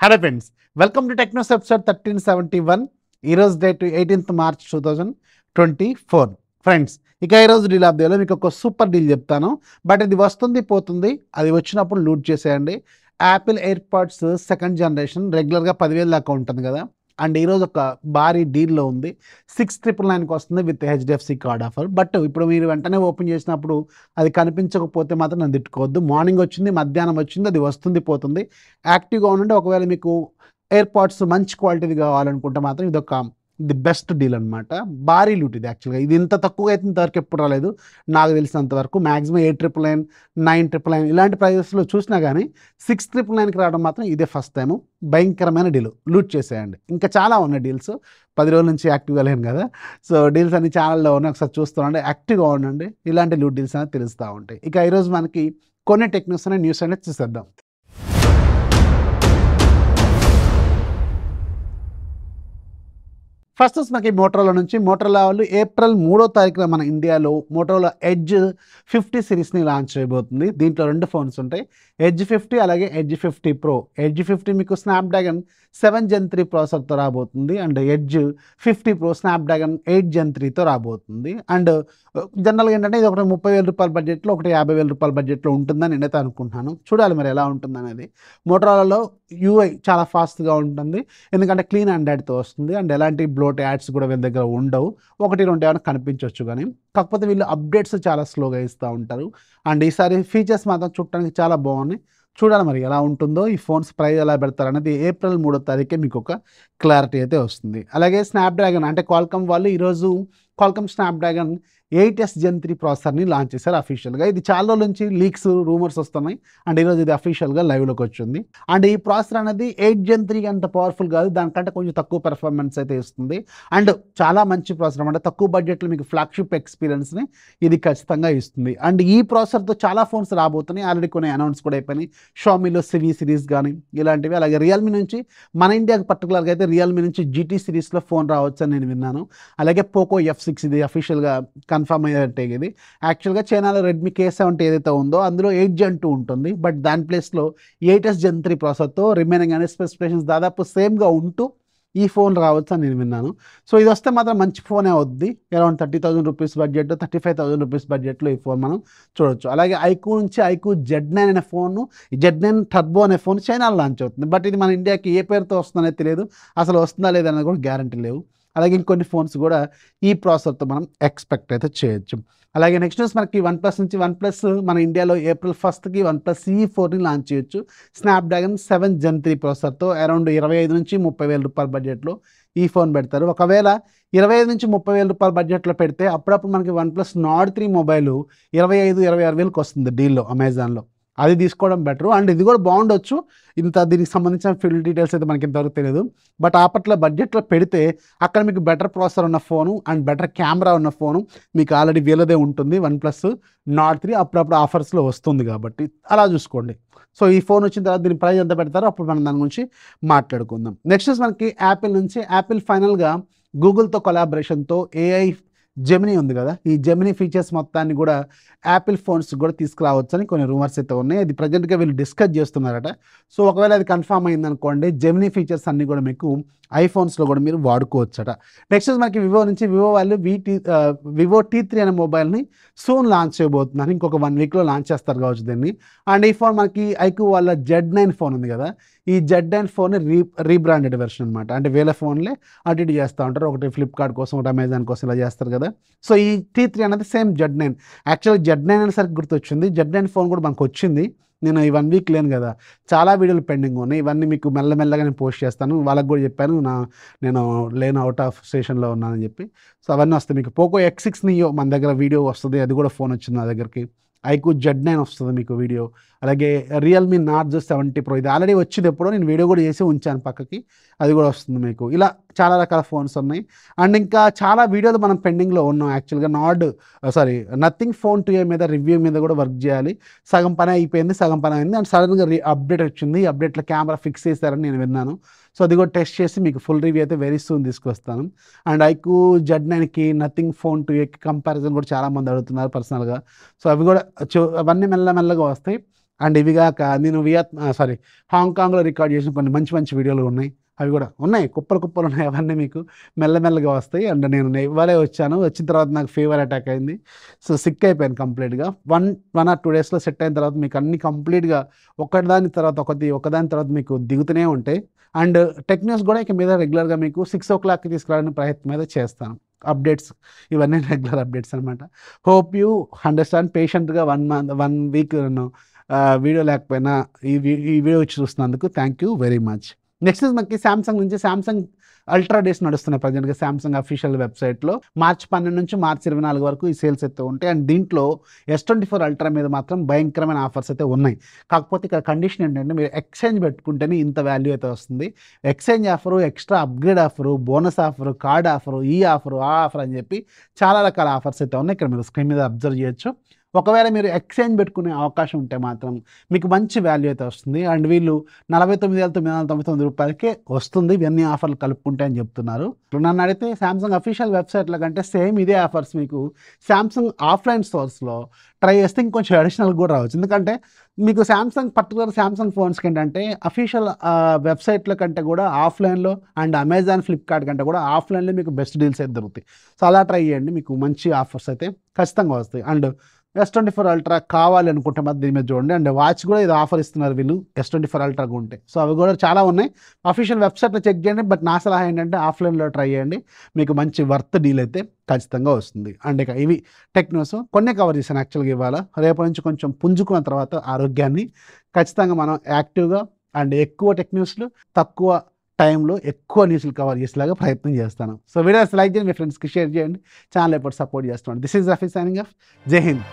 Hello friends, welcome to Technos episode 1371. ఈరోజు date 18th March 2024. Friends, ఇక ఈరోజు deal of డేలో మీకు ఒక సూపర్ డీల్ చెప్తాను. బట్ ఇది వస్తుంది పోతుంది, అది వచ్చినప్పుడు లూట్ చేసేయండి. యాపిల్ ఎయిర్పాడ్స్ సెకండ్ జనరేషన్ రెగ్యులర్గా 10,000 దాకా ఉంటుంది కదా. అండ్ ఈరోజు ఒక భారీ డీల్లో ఉంది. 6,999కి వస్తుంది with HDFC card offer. But ఇప్పుడు మీరు వెంటనే ఓపెన్ చేసినప్పుడు అది కనిపించకపోతే మాత్రం నన్ను తిట్టుకోవద్దు. మార్నింగ్ వచ్చింది, మధ్యాహ్నం వచ్చింది, అది వస్తుంది పోతుంది. యాక్టివ్గా ఉండండి. ఒకవేళ మీకు ఎయిర్పాడ్స్ మంచి క్వాలిటీది కావాలనుకుంటే మాత్రం ఇది ఒక ది బెస్ట్ డీల్ అనమాట. భారీ లూట్ ఇది. యాక్చువల్గా ఇది ఇంత తక్కువ అయితే ఇంతవరకు ఎప్పుడు రాలేదు నాకు తెలిసినంత వరకు. మ్యాక్సిమం 8,999, 9,999 ఇలాంటి ప్రైజెస్లో చూసినా కానీ 6,999కి రావడం మాత్రం ఇదే ఫస్ట్ టైము. భయంకరమైన డీల్, లూట్ చేసేయండి. ఇంకా చాలా ఉన్నాయి డీల్స్. 10 రోజుల నుంచి యాక్టివ్గా లేను కదా, సో డీల్స్ అన్ని ఛానల్లో ఉన్నాయి. ఒకసారి చూస్తుండండి, యాక్టివ్గా ఉండండి. ఇలాంటి లూట్ డీల్స్ అనేది తెలుస్తూ ఉంటాయి. ఇక ఈరోజు మనకి కొన్ని టెక్నిక్స్ అనే న్యూస్ అనేది చూసేద్దాం. ఫస్ట్ మనకి మోటరోలా నుంచి. మోటరోలా వాళ్ళు April 3వ తారీఖున మన ఇండియాలో మోటరోలా ఎడ్జ్ 50 సిరీస్ని లాంచ్ చేయబోతుంది. దీంట్లో 2 ఫోన్స్ ఉంటాయి, ఎడ్జ్ 50 అలాగే ఎడ్జ్ 50 Pro. ఎడ్జ్ 50 మీకు స్నాప్డ్రాగన్ 7 Gen 3 ప్రాసెసర్తో రాబోతుంది. And edge 50 Pro Snapdragon 8 Gen 3తో రాబోతుంది. అండ్ జనరల్గా ఏంటంటే ఇది ఒకటి 30,000 రూపాయల బడ్జెట్లో, ఒకటి 50,000 రూపాయల బడ్జెట్లో ఉంటుందని నేనైతే అనుకుంటున్నాను. చూడాలి మరి ఎలా ఉంటుంది అనేది. మోటరోలాలో UI చాలా ఫాస్ట్గా ఉంటుంది, ఎందుకంటే క్లీన్ ఆండ్రాయిడ్తో వస్తుంది. అండ్ ఎలాంటి బ్లోట్ యాడ్స్ కూడా వీళ్ళ దగ్గర ఉండవు. 1-2 ఏమైనా కనిపించవచ్చు కానీ, కాకపోతే వీళ్ళు అప్డేట్స్ చాలా స్లోగా ఇస్తూ ఉంటారు. అండ్ ఈసారి ఫీచర్స్ మాత్రం చూడటానికి చాలా బాగున్నాయి. చూడాలి మరి ఎలా ఉంటుందో. ఈ ఫోన్స్ ప్రైస్ ఎలా పెడతారు అనేది April 3వ తారీఖే మీకు ఒక క్లారిటీ అయితే వస్తుంది. అలాగే స్నాప్డ్రాగన్ అంటే క్వాల్కమ్ వాళ్ళు ఈరోజు క్వాల్కమ్ స్నాప్డ్రాగన్ 8S Gen 3 ప్రాసెసర్ని లాంచ్ చేశారు అఫీషియల్గా. ఇది చాలా రోజుల నుంచి లీక్స్, రూమర్స్ వస్తున్నాయి. అండ్ ఈరోజు ఇది అఫీషియల్గా లైవ్లోకి వచ్చింది. అండ్ ఈ ప్రాసెసర్ అనేది 8 Gen 3 అంత పవర్ఫుల్ కాదు, దానికంటే కొంచెం తక్కువ పెర్ఫార్మెన్స్ అయితే ఇస్తుంది. అండ్ చాలా మంచి ప్రాసెసర్ అంటే తక్కువ బడ్జెట్లో మీకు ఫ్లాగ్షిప్ ఎక్స్పీరియన్స్ని ఇది ఖచ్చితంగా ఇస్తుంది. అండ్ ఈ ప్రాసెసర్తో చాలా ఫోన్స్ రాబోతున్నాయి. ఆల్రెడీ కొన్ని అనౌన్స్ కూడా అయిపోయినాయి. షామీలో సివి సిరీస్ కానీ ఇలాంటివి. అలాగే రియల్మీ నుంచి మన ఇండియాకి పర్టికులర్గా అయితే రియల్మీ నుంచి GT సిరీస్లో ఫోన్ రావచ్చు అని నేను విన్నాను. అలాగే పోకో F6 ఇది అఫీషియల్గా కన్ఫర్మ్ అయ్యేటే. ఇది యాక్చువల్గా చైనాలో రెడ్మీ K70 ఏదైతే ఉందో అందులో 8 Gen 2 ఉంటుంది. బట్ దాని ప్లేస్లో 8S Gen 3 ప్రాసెసర్తో రిమైనింగ్ అనే స్పెసిఫికేషన్స్ దాదాపు సేమ్గా ఉంటూ ఈ ఫోన్ రావచ్చు అని నేను విన్నాను. సో ఇది వస్తే మాత్రం మంచి ఫోనే అవుద్ది. అరౌండ్ 30,000 రూపీస్ బడ్జెట్, 35,000 రూపీస్ బడ్జెట్లో ఈ ఫోన్ మనం చూడొచ్చు. అలాగే ఐక్యూ నుంచి ఐక్యూ Z9 అనే ఫోన్, Z9 టర్బో అనే ఫోన్ చైనాలో లాంచ్ అవుతుంది. బట్ ఇది మన ఇండియాకి ఏ పేరుతో వస్తుందనేది తెలియదు, అసలు వస్తుందా లేదనేది కూడా గ్యారంటీ లేవు. అలాగే ఇంకొన్ని ఫోన్స్ కూడా ఈ ప్రాసెసర్తో మనం ఎక్స్పెక్ట్ అయితే చేయొచ్చు. అలాగే నెక్స్ట్ న్యూస్ మనకి వన్ప్లస్ నుంచి. వన్ప్లస్ మన ఇండియాలో April 1కి OnePlus CE4ని లాంచ్ చేయొచ్చు. స్నాప్డ్రాగన్ 7 Gen 3 ప్రాసెసర్తో అరౌండ్ 25,000 నుంచి 30,000 రూపాయల బడ్జెట్లో ఈ ఫోన్ పెడతారు. ఒకవేళ 25,000 నుంచి 30,000 రూపాయల బడ్జెట్లో పెడితే అప్పుడప్పుడు మనకి OnePlus Nord 3 మొబైల్ 25,000-26,000కి వస్తుంది డీల్లో అమెజాన్లో. అది తీసుకోవడం బెటరు. అండ్ ఇది కూడా బాగుండొచ్చు. దీనికి సంబంధించిన ఫుల్ డీటెయిల్స్ అయితే మనకి ఇంతవరకు తెలియదు. బట్ ఆపట్ల బడ్జెట్లో పెడితే అక్కడ మీకు బెటర్ ప్రాసెసర్ ఉన్న ఫోను అండ్ బెటర్ కెమెరా ఉన్న ఫోను మీకు ఆల్రెడీ వీళ్ళదే ఉంటుంది. OnePlus Nord 3 అప్పుడప్పుడు ఆఫర్స్లో వస్తుంది కాబట్టి అలా చూసుకోండి. సో ఈ ఫోన్ వచ్చిన తర్వాత దీని ప్రైస్ ఎంత పెడతారో అప్పుడు మనం దాని గురించి మాట్లాడుకుందాం. నెక్స్ట్ మనకి యాపిల్ నుంచి. యాపిల్ ఫైనల్గా గూగుల్తో కొలాబరేషన్తో AI జెమినీ ఉంది కదా, ఈ జెమినీ ఫీచర్స్ మొత్తాన్ని కూడా యాపిల్ ఫోన్స్ కూడా తీసుకురావచ్చని కొన్ని రూమర్స్ అయితే ఉన్నాయి. అది ప్రజెంట్గా వీళ్ళు డిస్కస్ చేస్తున్నారట. సో ఒకవేళ అది కన్ఫామ్ అయిందనుకోండి, జెమినీ ఫీచర్స్ అన్నీ కూడా మీకు ఐఫోన్స్లో కూడా మీరు వాడుకోవచ్చట. నెక్స్ట్ మనకి వివో నుంచి. వివో వాళ్ళు వివో T3 అనే మొబైల్ని సూన్ లాంచ్ చేయబోతున్నారు. ఇంకొక 1 వీక్లో లాంచ్ చేస్తారు కావచ్చు దీన్ని. అండ్ ఈ ఫోన్ మనకి ఐక్యూ వాళ్ళ Z9 ఫోన్ ఉంది కదా, ఈ Z9 ఫోన్ రీబ్రాండెడ్ వెర్షన్ అనమాట. అంటే వీళ్ళ ఫోన్లే అటు ఇటు చేస్తూ ఉంటారు. ఒకటి ఫ్లిప్కార్ట్ కోసం, ఒకటి అమెజాన్ కోసం ఇలా చేస్తారు కదా. సో ఈ T3 అనేది సేమ్ Z9. యాక్చువల్గా Z9 అనేసరికి గుర్తొచ్చింది, Z9 ఫోన్ కూడా మనకు వచ్చింది. నేను ఈ 1 వీక్ లేను కదా, చాలా వీడియోలు పెండింగ్ ఉన్నాయి. ఇవన్నీ మీకు మెల్లమెల్లగా నేను పోస్ట్ చేస్తాను. వాళ్ళకి కూడా చెప్పాను నేను లేను, అవుట్ ఆఫ్ స్టేషన్లో ఉన్నానని చెప్పి. సో అవన్నీ వస్తాయి మీకు. పోకో X6 నియో మన దగ్గర వీడియో వస్తుంది, అది కూడా ఫోన్ వచ్చింది నా దగ్గరికి. ఐక్యూ Z9 వస్తుంది మీకు వీడియో. అలాగే రియల్మీ Narzo 70 Pro ఇది ఆల్రెడీ వచ్చింది ఎప్పుడో, నేను వీడియో కూడా చేసి ఉంచాను పక్కకి, అది కూడా వస్తుంది మీకు. ఇలా చాలా రకాల ఫోన్స్ ఉన్నాయి. అండ్ ఇంకా చాలా వీడియోలు మనం పెండింగ్లో ఉన్నాం. యాక్చువల్గా నథింగ్ ఫోన్ 2A మీద రివ్యూ మీద కూడా వర్క్ చేయాలి. సగం పని అయిపోయింది, సగం పని అయింది. అండ్ సడన్గా అప్డేట్ వచ్చింది. ఈ అప్డేట్లో కెమెరా ఫిక్స్ చేశారని నేను విన్నాను. సో అది కూడా టెస్ట్ చేసి మీకు ఫుల్ రివ్యూ అయితే వెరీ సూన్ తీసుకొస్తాను. అండ్ ఐక్యూ Z9కి నథింగ్ ఫోన్ 2Aకి కంపారిజన్ కూడా చాలామంది అడుగుతున్నారు పర్సనల్గా. సో అవి కూడా అవన్నీ మెల్లమెల్లగా వస్తాయి. అండ్ ఇవి గాక నేను హాంకాంగ్‌లో రికార్డ్ చేసిన కొన్ని మంచి మంచి వీడియోలు ఉన్నాయి. అవి కూడా ఉన్నాయి. కుప్పలు కుప్పలు ఉన్నాయి. అవన్నీ మీకు మెల్లమెల్లగా వస్తాయి. అండ్ నేను ఇవాళే వచ్చాను. వచ్చిన తర్వాత నాకు ఫీవర్ అటాక్ అయింది. సో, సిక్ అయిపోయాను కంప్లీట్‌గా. 1 ఆర్ 2 డేస్‌లో సెట్ అయిన తర్వాత మీకు అన్నీ కంప్లీట్‌గా ఒకదాని తర్వాత ఒకటి, ఒకదాని తర్వాత మీకు దిగుతూనే ఉంటాయి. అండ్ టెక్ న్యూస్ కూడా ఇక మీద రెగ్యులర్‌గా మీకు 6:00కి తీసుకురావడానికి ప్రయత్నం అయితే చేస్తాను. అప్డేట్స్ ఇవన్నీ రెగ్యులర్ అప్డేట్స్ అనమాట. హోప్ యూ అండర్‌స్టాండ్ పేషెంట్‌గా 1 వీక్ నన్ను వీడియో లేకపోయినా ఈ వీడియో వచ్చి చూస్తున్నందుకు thank you very much. Next మనకి సామ్సంగ్ నుంచి సామ్సంగ్ అల్ట్రా డేస్ నడుస్తున్నాయి ప్రజెంట్‌గా సామ్సంగ్ అఫీషియల్ వెబ్‌సైట్‌లో. మార్చి 12 నుంచి మార్చి 24 వరకు ఈ సేల్స్ అయితే ఉంటాయి. అండ్ దీంట్లో S24 అల్ట్రా మీద మాత్రం భయంకరమైన ఆఫర్స్ అయితే ఉన్నాయి. కాకపోతే ఇక్కడ కండిషన్ ఏంటంటే మీరు ఎక్స్‌చేంజ్ పెట్టుకుంటేనే ఇంత వాల్యూ అయితే వస్తుంది. Exchange offer, extra upgrade offer, bonus offer, card offer, ఈ ఆఫరు, ఆ ఆఫర్ అని చెప్పి చాలా రకాల ఆఫర్స్ అయితే ఉన్నాయి. ఇక్కడ మీరు స్క్రీన్ మీద అబ్జర్వ్ చేయొచ్చు. ఒకవేళ మీరు ఎక్స్‌చేంజ్ పెట్టుకునే అవకాశం ఉంటే మాత్రం మీకు మంచి వాల్యూ అయితే వస్తుంది. అండ్ వీళ్ళు రూ. 49,999కే వస్తుంది. ఇవన్నీ ఆఫర్లు కలుపుకుంటే అని చెప్తున్నారు. ఇప్పుడు నన్ను అడిగితే సామ్సంగ్ అఫీషియల్ వెబ్‌సైట్‌ల కంటే సేమ్ ఇదే ఆఫర్స్ మీకు సామ్సంగ్ ఆఫ్‌లైన్ స్టోర్స్‌లో ట్రై చేస్తే ఇంకొంచెం అడిషనల్ కూడా రావచ్చు. ఎందుకంటే మీకు పర్టికులర్ సామ్సంగ్ ఫోన్స్‌కి ఏంటంటే అఫీషియల్ వెబ్‌సైట్‌ల కంటే కూడా ఆఫ్‌లైన్‌లో అండ్ అమెజాన్, ఫ్లిప్‌కార్ట్ కంటే కూడా ఆఫ్‌లైన్‌లో మీకు బెస్ట్ డీల్స్ అయితే దొరుకుతాయి. సో, అలా ట్రై చేయండి. మీకు మంచి ఆఫర్స్ అయితే ఖచ్చితంగా వస్తాయి. అండ్ S24 అల్ట్రా కావాలి అనుకుంటే మాత్రం దీని మీద చూడండి. అండ్ వాచ్ కూడా ఇది ఆఫర్ ఇస్తున్నారు వీళ్ళు S24 అల్ట్రా ఉంటే. సో, అవి కూడా చాలా ఉన్నాయి. అఫీషియల్ వెబ్‌సైట్‌లో చెక్ చేయండి. బట్ నా సలహా ఏంటంటే ఆఫ్‌లైన్‌లో ట్రై చేయండి. మీకు మంచి వర్త్ డీల్ అయితే ఖచ్చితంగా వస్తుంది. అండ్ ఇక ఇవి టెక్ న్యూస్ కొన్నే కవర్ చేశాను యాక్చువల్‌గా ఇవాళ. రేపటి నుంచి కొంచెం పుంజుకున్న తర్వాత ఆరోగ్యాన్ని ఖచ్చితంగా మనం యాక్టివ్‌గా అండ్ ఎక్కువ టెక్ న్యూస్‌లు తక్కువ టైంలో ఎక్కువ న్యూస్‌లు కవర్ చేసేలాగా ప్రయత్నం చేస్తాను. సో, వీడియోస్ లైక్ చేయండి. మీ ఫ్రెండ్స్‌కి షేర్ చేయండి. ఛానల్ ఎప్పుడు సపోర్ట్ చేస్తున్నాను. This is Rafi signing off. జై హింద్.